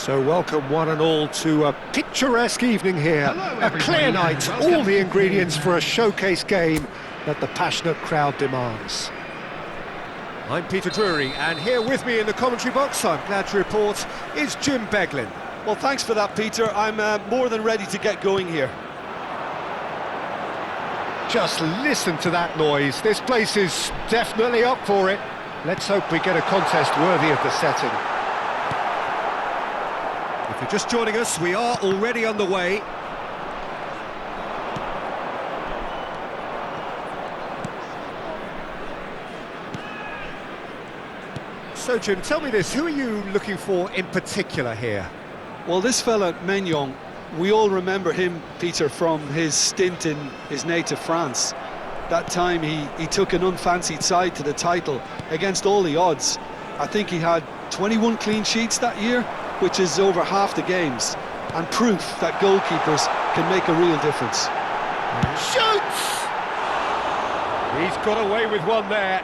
So welcome one and all to a picturesque evening here. Hello, A clear everybody, night, and all welcome the to ingredients the for a showcase game that the passionate crowd demands. I'm Peter Drury, and here with me in the commentary box, I'm glad to report, is Jim Beglin. Well, thanks for that, Peter. I'm more than ready to get going here. Just listen to that noise. This place is definitely up for it. Let's hope we get a contest worthy of the setting. If you're just joining us, we are already underway. So, Jim, tell me this, who are you looking for in particular here? Well, this fella, Maignan, we all remember him, Peter, from his stint in his native France. That time he took an unfancied side to the title against all the odds. I think he had 21 clean sheets that year, which is over half the games, and proof that goalkeepers can make a real difference. Shoots! He's got away with one there.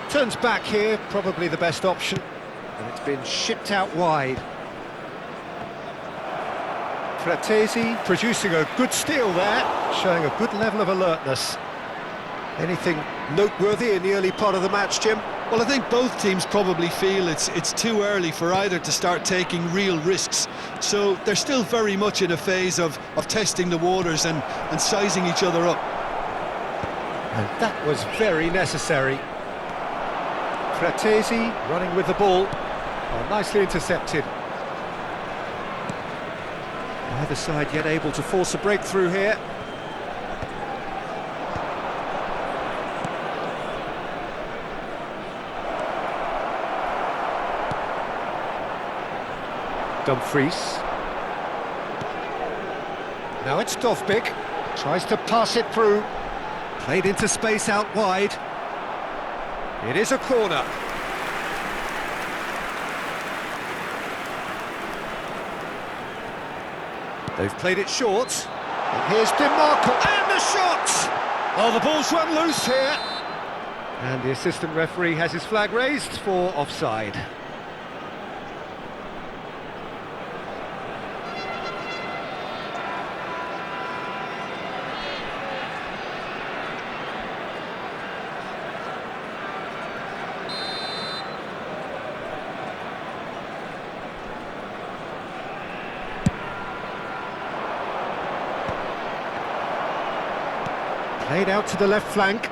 Turns back here, probably the best option, and it's been shipped out wide. Fratesi producing a good steal there, showing a good level of alertness. Anything noteworthy in the early part of the match, Jim? Well, I think both teams probably feel it's too early for either to start taking real risks. So they're still very much in a phase of testing the waters and sizing each other up. And that was very necessary. Fratesi running with the ball. Oh, nicely intercepted. Neither side yet able to force a breakthrough here. Dumfries. Now it's Dovbyk. Tries to pass it through. Played into space out wide. It is a corner. They've played it short. And here's DiMarco. And the shot! Oh, the ball's run loose here. And the assistant referee has his flag raised for offside. Played out to the left flank.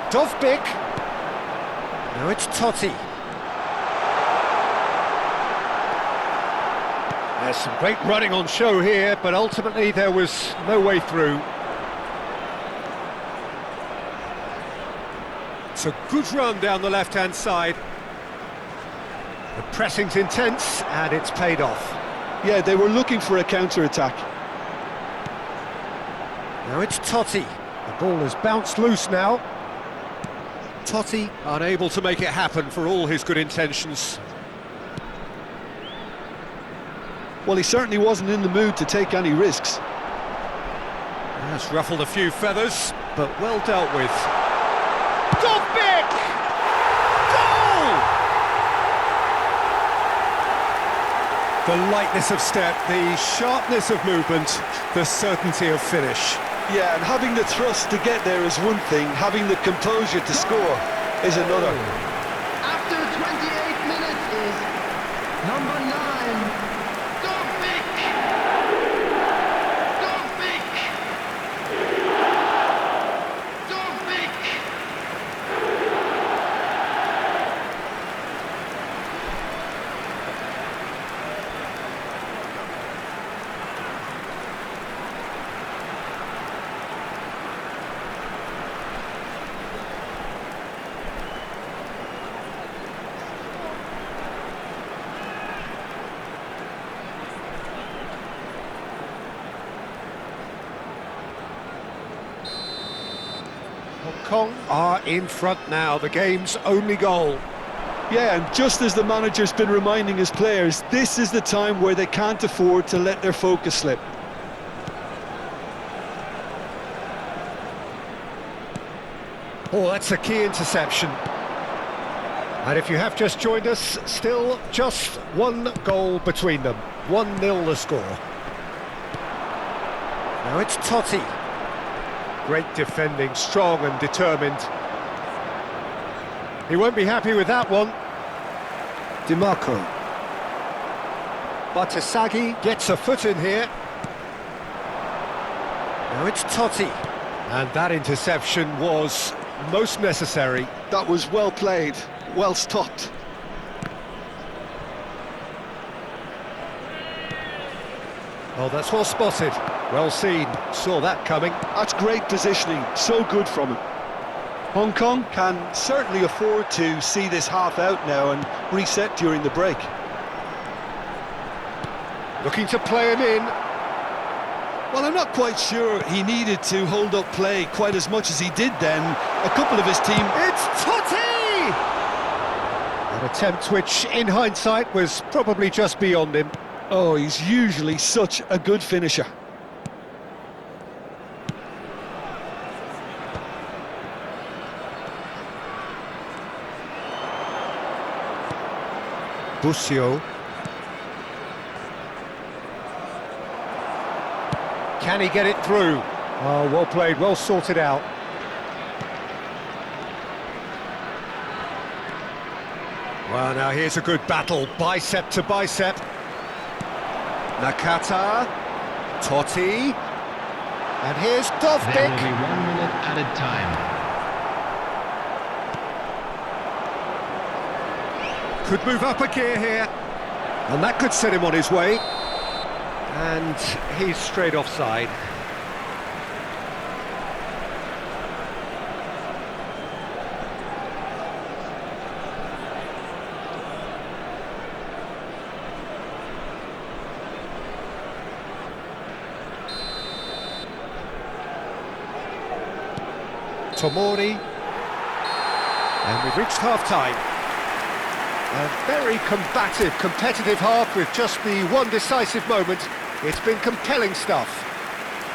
Dovbyk. Now it's Totti. There's some great running on show here, but ultimately there was no way through. It's a good run down the left-hand side. The pressing's intense, and it's paid off. Yeah, they were looking for a counter-attack. Now it's Totti. The ball has bounced loose now. Totti unable to make it happen for all his good intentions. Well, he certainly wasn't in the mood to take any risks. That's ruffled a few feathers, but well dealt with. Dovbyk! Goal! The lightness of step, the sharpness of movement, the certainty of finish. Yeah, and having the thrust to get there is one thing, having the composure to score is another. After 28 minutes is number 9, Dovbyk! Dovbyk! Dovbyk! Hong Kong are in front now, the game's only goal. Yeah, and just as the manager's been reminding his players, this is the time where they can't afford to let their focus slip. Oh, that's a key interception. And if you have just joined us, still just one goal between them. 1-0 the score. Now it's Totti. Great defending, strong and determined. He won't be happy with that one. DiMarco. Batasagi gets a foot in here. Now it's Totti. And that interception was most necessary. That was well played, well stopped. Oh, that's well spotted. Well seen. Saw that coming. That's great positioning, so good from him. Hong Kong can certainly afford to see this half out now and reset during the break. Looking to play him in. Well, I'm not quite sure he needed to hold up play quite as much as he did then. A couple of his team... It's Totti! An attempt which, in hindsight, was probably just beyond him. Oh, he's usually such a good finisher. Busio. Can he get it through? Oh, well played, well sorted out. Well, now here's a good battle, bicep to bicep. Nakata, Totti, and here's There will Dovbyk. be 1 minute added time. Could move up a gear here, and that could set him on his way. And he's straight offside. Tomori, and we've reached half-time. A very combative, competitive half with just the one decisive moment. It's been compelling stuff.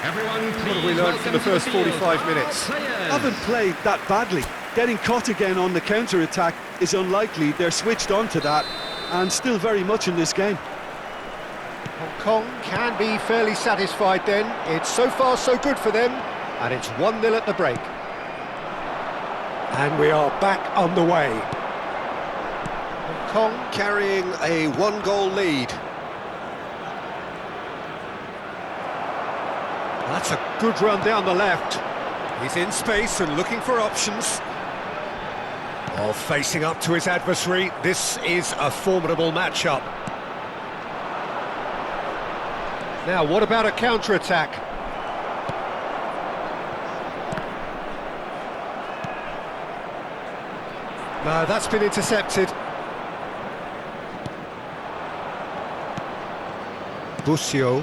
Everyone, What please have we learned from the welcome to first field 45 our minutes? players. Haven't played that badly. Getting caught again on the counter-attack is unlikely. They're switched on to that and still very much in this game. Hong Kong can be fairly satisfied then. It's so far so good for them, and it's 1-0 at the break. And we are back on the way. Hong Kong carrying a one-goal lead. That's a good run down the left. He's in space and looking for options. Oh, facing up to his adversary. This is a formidable matchup. Now, what about a counter-attack? No, that's been intercepted. Busio.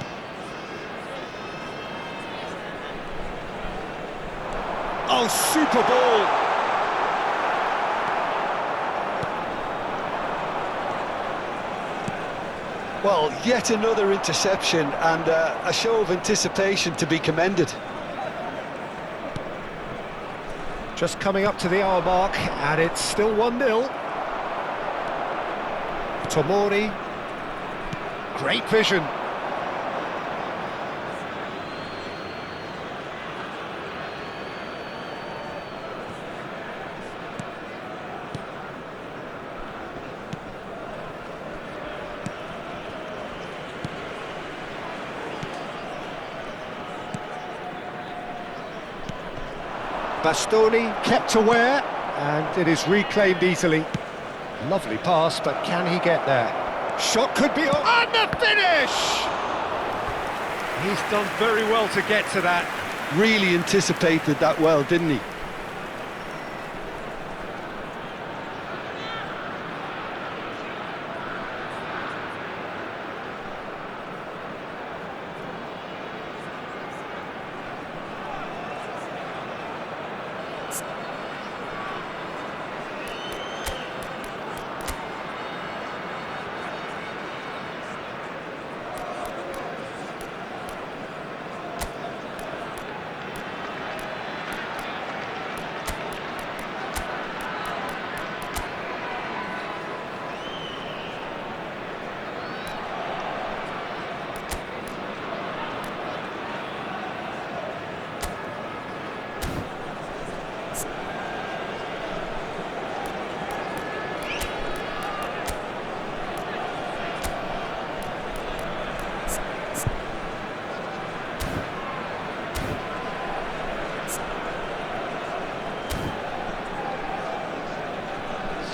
Oh, super ball! Well, yet another interception and a show of anticipation to be commended. Just coming up to the hour mark, and it's still 1-0. Tomori. Great vision. Bastoni kept aware, and it is reclaimed easily. Lovely pass, but can he get there? Shot could be on, and the finish! He's done very well to get to that. Really anticipated that well, didn't he?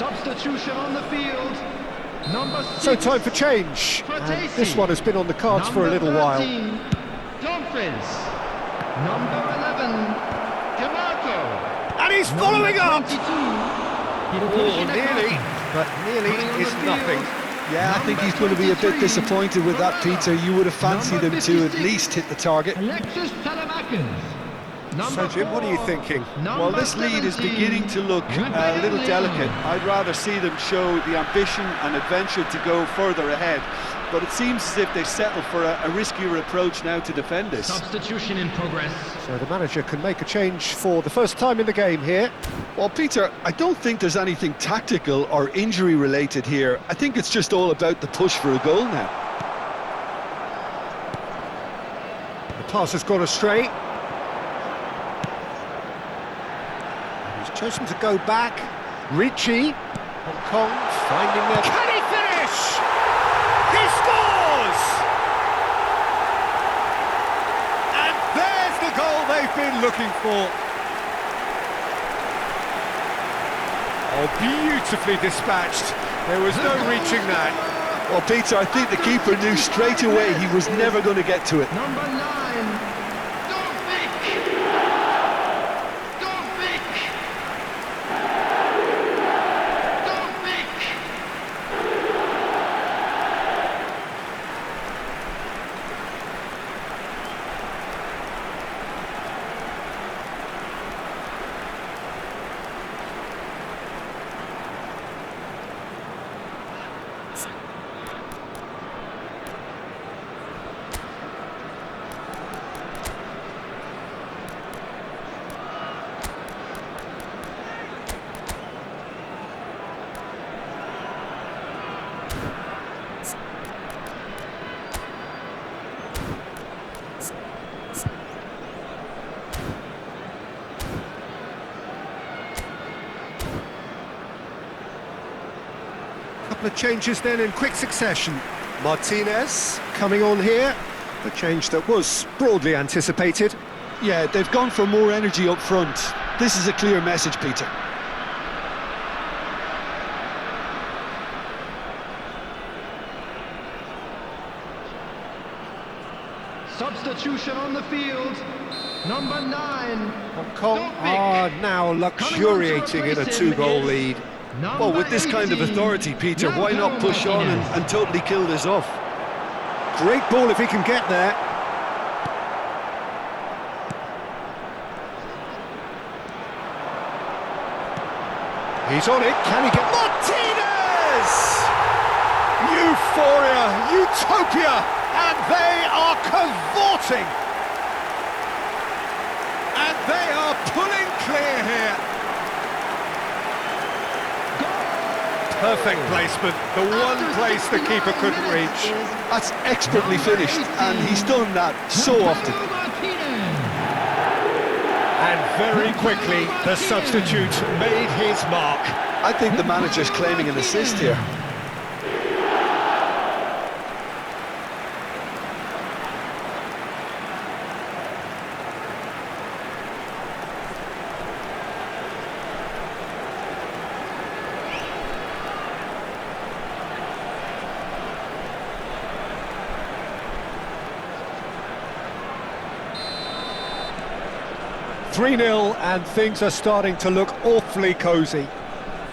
Substitution on the field. Number 6. So time for change. And this one has been on the cards for a little while. Dumfries. Number 11. DeMarco. And he's following up! 22. Oh, nearly, but nearly is nothing. Yeah, I think he's going to be a bit disappointed with that, Peter. You would have fancied him to at least hit the target. Alexis Telemakis. So, Jim, what are you thinking? Well, this lead is beginning to look a little delicate. I'd rather see them show the ambition and adventure to go further ahead. But it seems as if they've settled for a riskier approach now to defend this. Substitution in progress. So the manager can make a change for the first time in the game here. Well, Peter, I don't think there's anything tactical or injury related here. I think it's just all about the push for a goal now. The pass has gone astray. And he's chosen to go back. Ricci, Hong Kong finding their... Can he finish? He scores! And there's the goal they've been looking for. Oh, beautifully dispatched. There was no reaching that. Well, Peter, I think the keeper knew straight away he was never going to get to it. Number 9. Dovbyk. Dovbyk. Dovbyk. Couple of changes then in quick succession. Martinez coming on here. A change that was broadly anticipated. Yeah, they've gone for more energy up front. This is a clear message, Peter. Substitution on the field. Number 9. Hong Kong are now luxuriating in a 2-goal lead. Well, with this kind of authority, Peter, why not push on and totally kill this off? Great ball if he can get there. He's on it, can he get... Martinez! Euphoria, utopia, and they are cavorting. And they are pulling clear here. Perfect placement, the one place the keeper couldn't reach. That's expertly finished, and he's done that so often. And very quickly, the substitute made his mark. I think the manager's claiming an assist here. .3-0 and things are starting to look awfully cosy.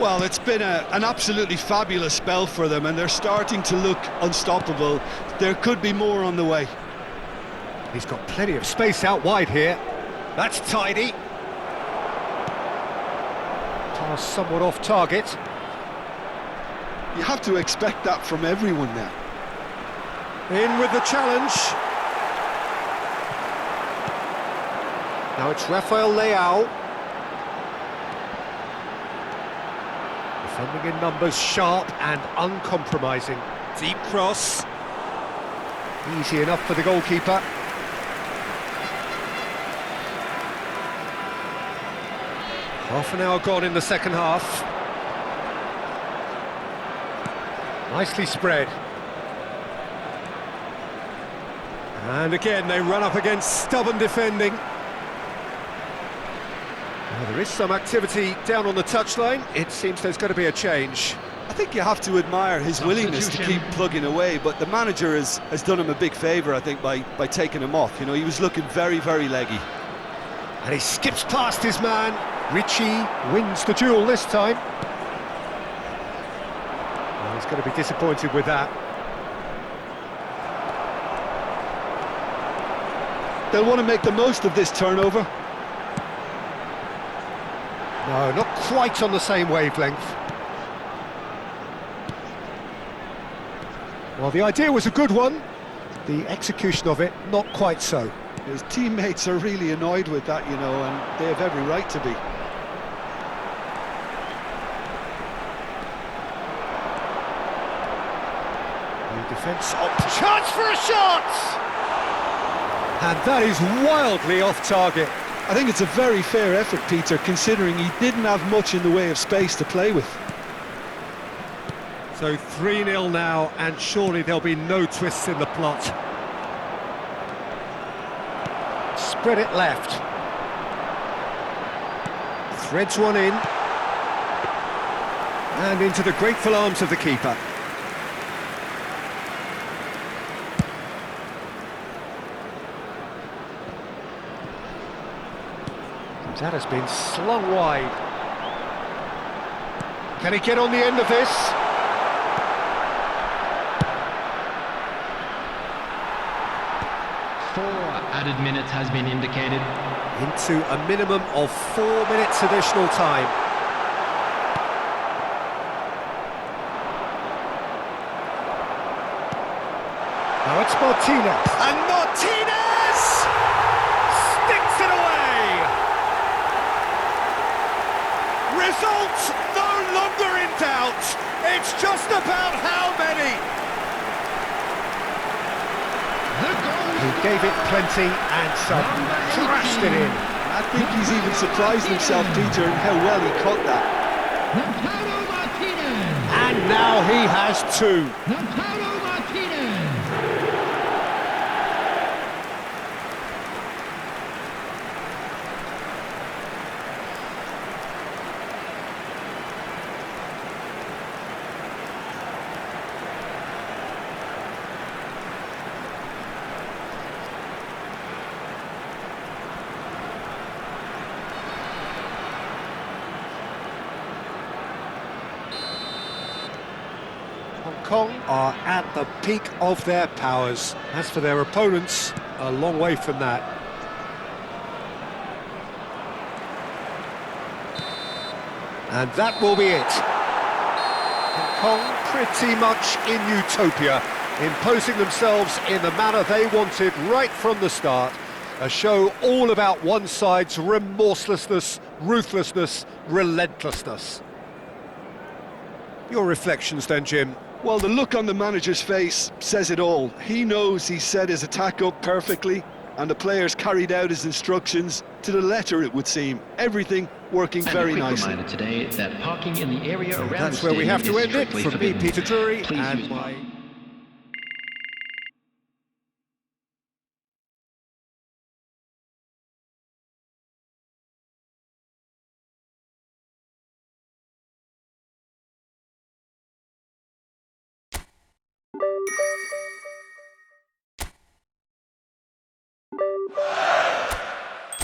Well, it's been an absolutely fabulous spell for them, and they're starting to look unstoppable. There could be more on the way. He's got plenty of space out wide here. That's tidy. Pass somewhat off target. You have to expect that from everyone now. In with the challenge. Now it's Rafael Leao. Defending in numbers, sharp and uncompromising. Deep cross. Easy enough for the goalkeeper. Half an hour gone in the second half. Nicely spread. And again, they run up against stubborn defending. Well, there is some activity down on the touchline. It seems there's going to be a change. I think you have to admire his willingness to keep plugging away, but the manager has done him a big favour, I think, by taking him off. You know, he was looking very, very leggy. And he skips past his man. Richie wins the duel this time. Well, he's going to be disappointed with that. They'll want to make the most of this turnover. No, not quite on the same wavelength. Well, the idea was a good one. The execution of it, not quite so. His teammates are really annoyed with that, you know, and they have every right to be. The defence up. Chance for a shot! And that is wildly off target. I think it's a very fair effort, Peter, considering he didn't have much in the way of space to play with. So 3-0 now, and surely there'll be no twists in the plot. Spread it left. Threads one in. And into the grateful arms of the keeper. That has been slung wide. Can he get on the end of this? Added minutes has been indicated. Into a minimum of 4 minutes additional time. Now it's Martinez. And Martinez sticks it away! Result no longer in doubt. It's just about how many. He gave it plenty and some, thrashed it in. I think he's even surprised himself, Peter, in how well he caught that. And now he has two. Hong Kong are at the peak of their powers. As for their opponents, a long way from that. And that will be it. Hong Kong pretty much in utopia, imposing themselves in the manner they wanted right from the start. A show all about one side's remorselessness, ruthlessness, relentlessness. Your reflections then, Jim? Well, the look on the manager's face says it all. He knows he set his attack up perfectly, and the players carried out his instructions to the letter, it would seem. Everything working very nicely. Reminder today that parking in the area around That's where we have to end it. From me, Peter Drury, and my...